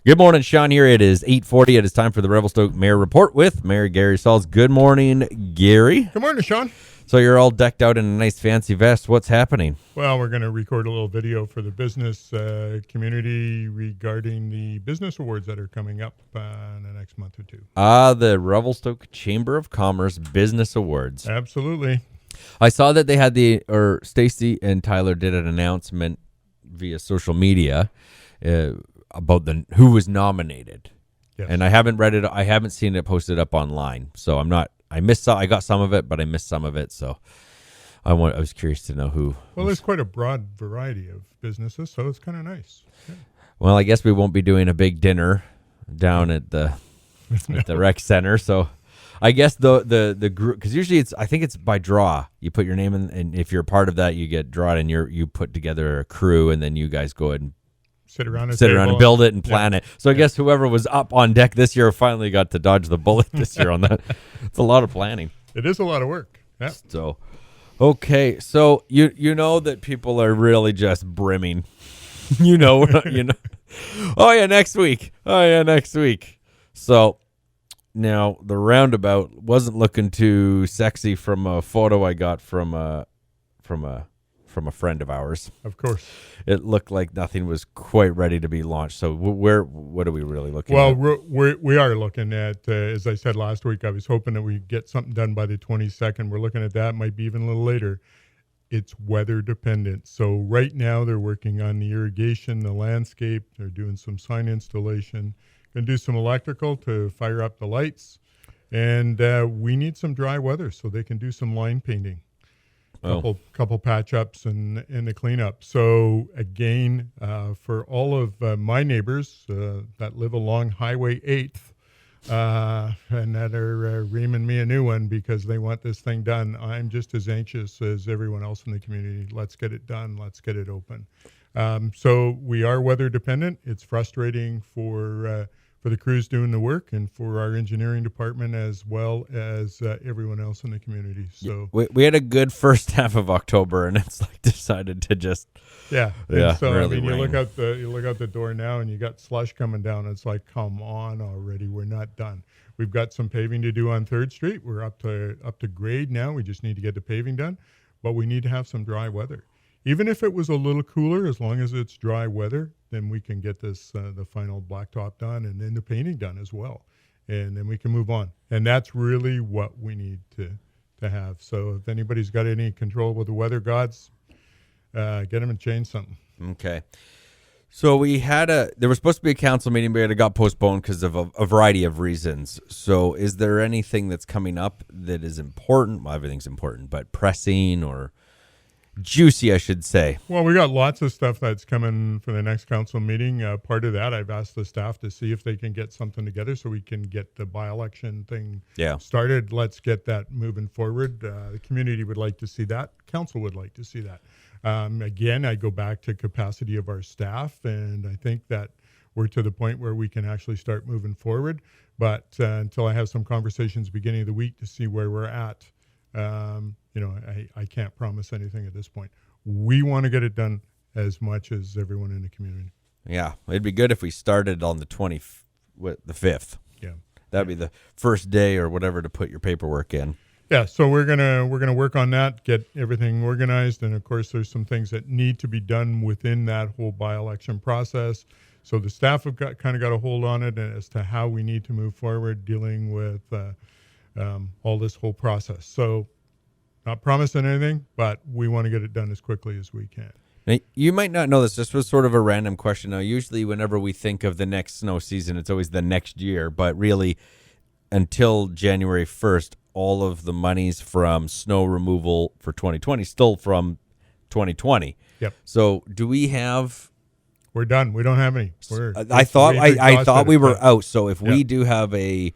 Good morning, Sean. Here it is 8:40. It is time for the Revelstoke Mayor Report with Mayor Gary Sauls. Good morning, Gary. Good morning, Sean. So you're all decked out in a nice fancy vest. What's happening? Well, we're going to record a little video for the business community regarding the business awards that are coming up in the next month or two. The Revelstoke Chamber of Commerce Business Awards. Absolutely. I saw that they had Stacy and Tyler did an announcement via social media about who was nominated. Yes. And I haven't read it. I haven't seen it posted up online. So I got some of it, but I missed some of it. So I was curious to know who. Well, there's quite a broad variety of businesses, so it's kind of nice. Yeah. Well, I guess we won't be doing a big dinner down at the rec center. So I guess the group, because usually I think it's by draw. You put your name in, and if you're a part of that, you get drawn, and you put together a crew, and then you guys go ahead and sit around and build it and plan it. So I guess whoever was up on deck this year finally got to dodge the bullet this year on that. It's a lot of planning. It is a lot of work. Yeah. So, okay. So you know that people are really just brimming. you know. Oh yeah, next week. So now the Roundabout wasn't looking too sexy from a photo I got from a friend of ours. Of course. It looked like nothing was quite ready to be launched. So what are we really looking at? Well, we are looking at, as I said last week, I was hoping that we get something done by the 22nd. We're looking at that, might be even a little later. It's weather dependent. So right now they're working on the irrigation, the landscape. They're doing some sign installation. Going to do some electrical to fire up the lights. And we need some dry weather so they can do some line painting. Couple patch ups and the cleanup. So again, for all of my neighbors that live along Highway 8th and that are reaming me a new one because they want this thing done, I'm just as anxious as everyone else in the community. Let's get it done. Let's get it open. So we are weather dependent. It's frustrating for the crews doing the work and for our engineering department as well as everyone else in the community. So we had a good first half of October, and it's like decided to just so really you look out the door now, and you got slush coming down. It's like, come on already, we're not done. We've got some paving to do on 3rd Street. We're up to grade now. We just need to get the paving done, but we need to have some dry weather. Even if it was a little cooler, as long as it's dry weather, then we can get this the final blacktop done and then the painting done as well. And then we can move on. And that's really what we need to have. So if anybody's got any control with the weather gods, get them and change something. Okay. So there was supposed to be a council meeting, but it got postponed because of a variety of reasons. So is there anything that's coming up that is important? Well, everything's important, but pressing or juicy, I should say. Well, we got lots of stuff that's coming for the next council meeting. Part of that, I've asked the staff to see if they can get something together so we can get the by-election thing started. Let's get that moving forward. The community would like to see that. Council would like to see that. Again, I go back to capacity of our staff, and I think that we're to the point where we can actually start moving forward. But until I have some conversations beginning of the week to see where we're at, I can't promise anything at this point. We want to get it done as much as everyone in the community. Yeah, it'd be good if we started on the 5th. Yeah, that'd be the first day or whatever to put your paperwork in. Yeah, so we're gonna work on that, get everything organized, and of course, there's some things that need to be done within that whole by-election process. So the staff have got a hold on it as to how we need to move forward dealing with all this whole process. So not promising anything, but we want to get it done as quickly as we can. Now, you might not know this. This was sort of a random question. Now, usually whenever we think of the next snow season, it's always the next year. But really, until January 1st, all of the monies from snow removal for 2020 still from 2020. Yep. So do we have... We're done. We don't have any. I thought we were out. So if we do have a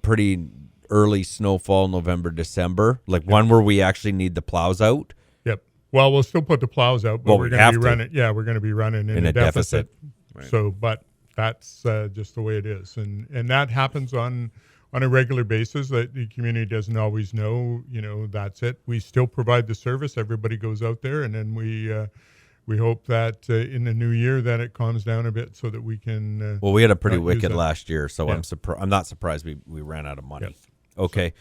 pretty early snowfall, November, December, like one where we actually need the plows out. Yep. Well, we'll still put the plows out, but we're going to be running. Yeah, we're going to be running in a deficit. Right. So, but that's just the way it is, and that happens on a regular basis. That the community doesn't always know. That's it. We still provide the service. Everybody goes out there, and then we we hope that in the new year that it calms down a bit so that we can. Well, we had a pretty not use wicked that. last year, so Yeah. I'm not surprised we ran out of money. Yes. Okay.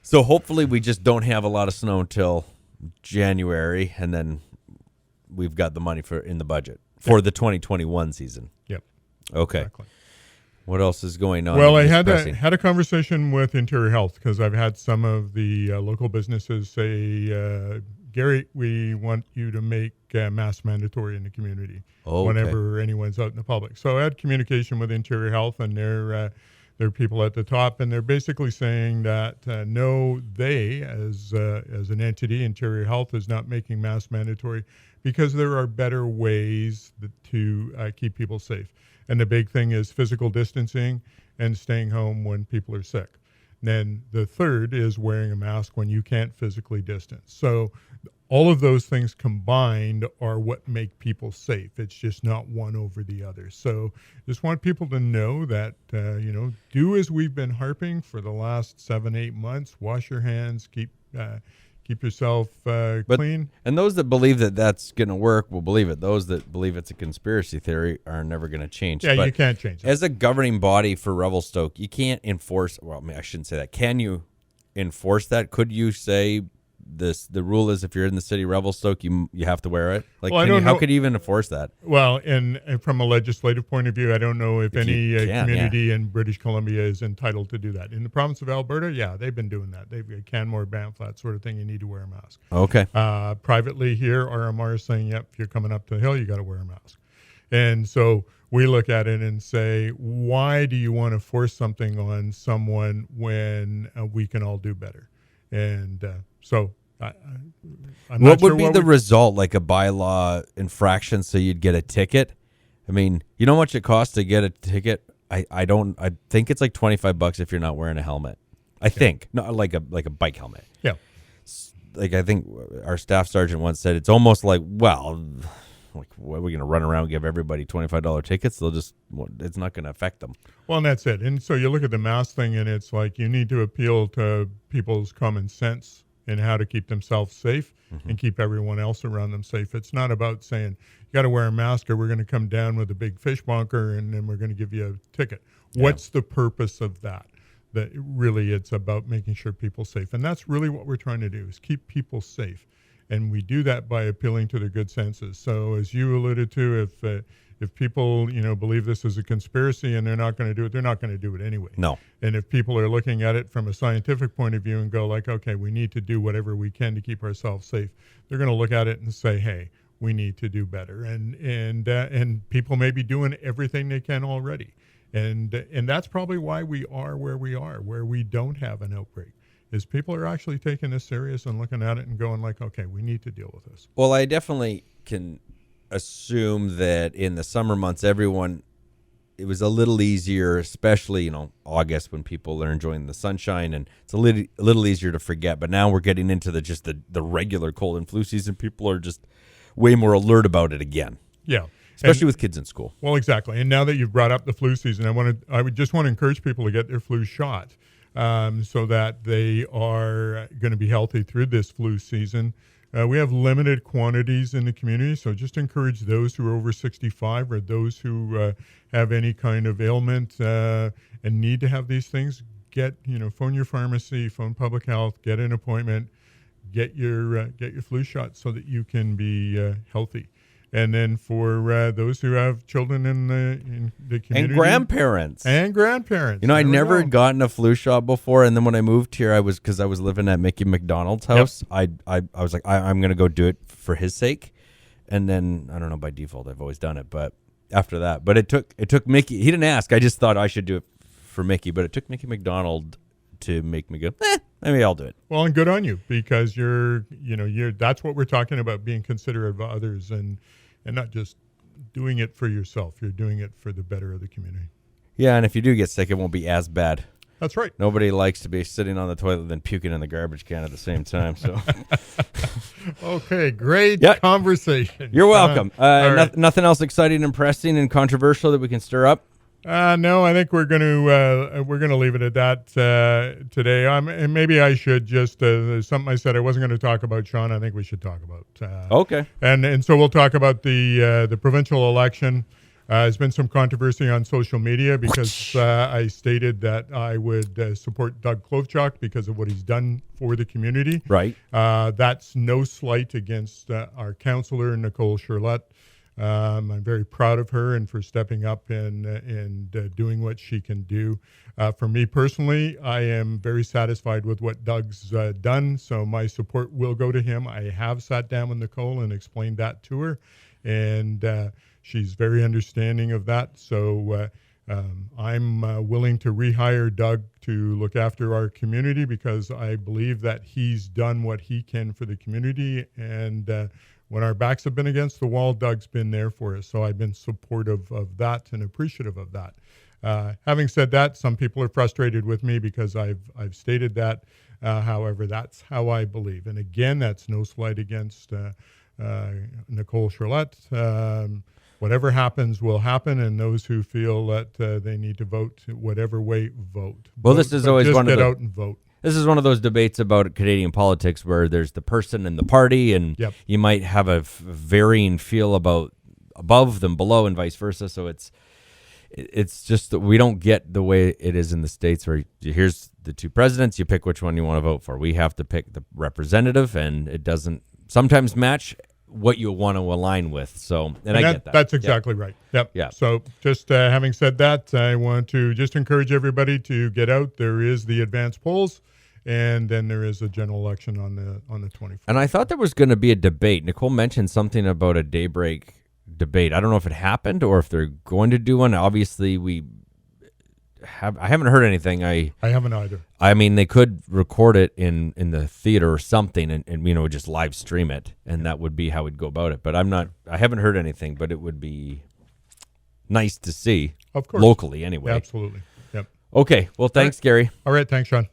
So hopefully we just don't have a lot of snow until January, and then we've got the money in the budget for the 2021 season. Yep. Okay. Exactly. What else is going on? Well, I that's had pressing? had a conversation with Interior Health because I've had some of the local businesses say, Gary, we want you to make masks mandatory in the community Okay. whenever anyone's out in the public. So I had communication with Interior Health and their people at the top, and they're basically saying that no, they as an entity, Interior Health, is not making masks mandatory because there are better ways to keep people safe. And the big thing is physical distancing and staying home when people are sick. Then the third is wearing a mask when you can't physically distance. So all of those things combined are what make people safe. It's just not one over the other. So just want people to know that, do as we've been harping for the last 7-8 months. Wash your hands, keep yourself clean. And those that believe that that's going to work will believe it. Those that believe it's a conspiracy theory are never going to change. Yeah, But you can't change it. as a governing body for Revelstoke, you can't enforce. Well, I mean, I shouldn't say that. Can you enforce that? Could you say the rule is if you're in the city of Revelstoke, you have to wear it? Like, Well, I can you, don't how know- could you even enforce that? Well, and from a legislative point of view, I don't know if any you can, community in British Columbia is entitled to do that. In the province of Alberta, yeah, they've been doing that. They've Canmore, Banff, that sort of thing. You need to wear a mask. Okay. Privately here, RMR is saying, yep, if you're coming up the hill, you got to wear a mask. And so we look at it and say, why do you want to force something on someone when we can all do better? And so I'm What not sure would be what the we- result, like a bylaw infraction, so you'd get a ticket? I mean, you know how much it costs to get a ticket? I think it's like $25 if you're not wearing a helmet. I think not like a bike helmet. Yeah. Like I think our staff sergeant once said it's almost like, well, like what, are we going to run around and give everybody $25 tickets? It's not going to affect them. Well, and that's it. And so you look at the mask thing, and it's like you need to appeal to people's common sense and how to keep themselves safe and keep everyone else around them safe. It's not about saying you got to wear a mask or we're going to come down with a big fish bonker and then we're going to give you a ticket. Yeah. What's the purpose of that? That really it's about making sure people safe. And that's really what we're trying to do is keep people safe. And we do that by appealing to their good senses. So as you alluded to, if people, believe this is a conspiracy and they're not going to do it, they're not going to do it anyway. No. And if people are looking at it from a scientific point of view and go like, okay, we need to do whatever we can to keep ourselves safe, they're going to look at it and say, hey, we need to do better. And people may be doing everything they can already. And that's probably why we are, where we don't have an outbreak, is people are actually taking this serious and looking at it and going like, okay, we need to deal with this. Well, I definitely can assume that in the summer months, it was a little easier, especially, August when people are enjoying the sunshine, and it's a little easier to forget. But now we're getting into the regular cold and flu season. People are just way more alert about it again. Yeah. Especially with kids in school. Well, exactly. And now that you've brought up the flu season, I would just want to encourage people to get their flu shot so that they are going to be healthy through this flu season. We have limited quantities in the community, so just encourage those who are over 65 or those who have any kind of ailment and need to have these things. Phone your pharmacy, phone public health, get an appointment, get your flu shot so that you can be healthy. And then for those who have children in the community. And grandparents. I I'd never had gotten a flu shot before, and then when I moved here, because I was living at Mickey McDonald's house, I was like, I'm going to go do it for his sake. And then, I don't know, by default, I've always done it. But after that, it took Mickey. He didn't ask. I just thought I should do it for Mickey, but it took Mickey McDonald to make me go, maybe I'll do it. Well, and good on you, because you're that's what we're talking about, being considerate of others and not just doing it for yourself. You're doing it for the better of the community. Yeah, and if you do get sick, it won't be as bad. That's right. Nobody likes to be sitting on the toilet and then puking in the garbage can at the same time. So, Okay, great conversation. You're welcome. All right. Nothing else exciting and pressing and controversial that we can stir up? No, I think we're going to leave it at that today. And maybe I should just there's something I said I wasn't going to talk about, Sean. I think we should talk about. Okay. And so we'll talk about the provincial election. There's been some controversy on social media because I stated that I would support Doug Klobuchar because of what he's done for the community. Right. That's no slight against our councillor, Nicole Charlotte. I'm very proud of her and for stepping up and doing what she can do. For me personally, I am very satisfied with what Doug's done, so my support will go to him. I have sat down with Nicole and explained that to her, and she's very understanding of that. So I'm willing to rehire Doug to look after our community because I believe that he's done what he can for the community. And when our backs have been against the wall, Doug's been there for us. So I've been supportive of that and appreciative of that. Having said that, some people are frustrated with me because I've stated that. However, that's how I believe. And again, that's no slight against Nicole Charlotte. Whatever happens will happen, and those who feel that they need to vote whatever way, vote. Well, this is always one of get out and vote. This is one of those debates about Canadian politics where there's the person and the party, and you might have a varying feel about above than below, and vice versa. So it's just that we don't get the way it is in the States, where here's the two presidents, you pick which one you want to vote for. We have to pick the representative, and it doesn't sometimes match what you want to align with. So, and I get that. That's exactly right. Yep. Yeah. So just having said that, I want to just encourage everybody to get out. There is the advanced polls, and then there is a general election on the 24th. And I thought there was going to be a debate. Nicole mentioned something about a daybreak debate. I don't know if it happened or if they're going to do one. Obviously, I haven't heard anything. I haven't either. I mean, they could record it in the theater or something and just live stream it, and that would be how we'd go about it. But I haven't heard anything, but it would be nice to see. Of course. Locally anyway. Absolutely. Yep. Okay. Well, thanks, Gary. All right. Thanks, Sean.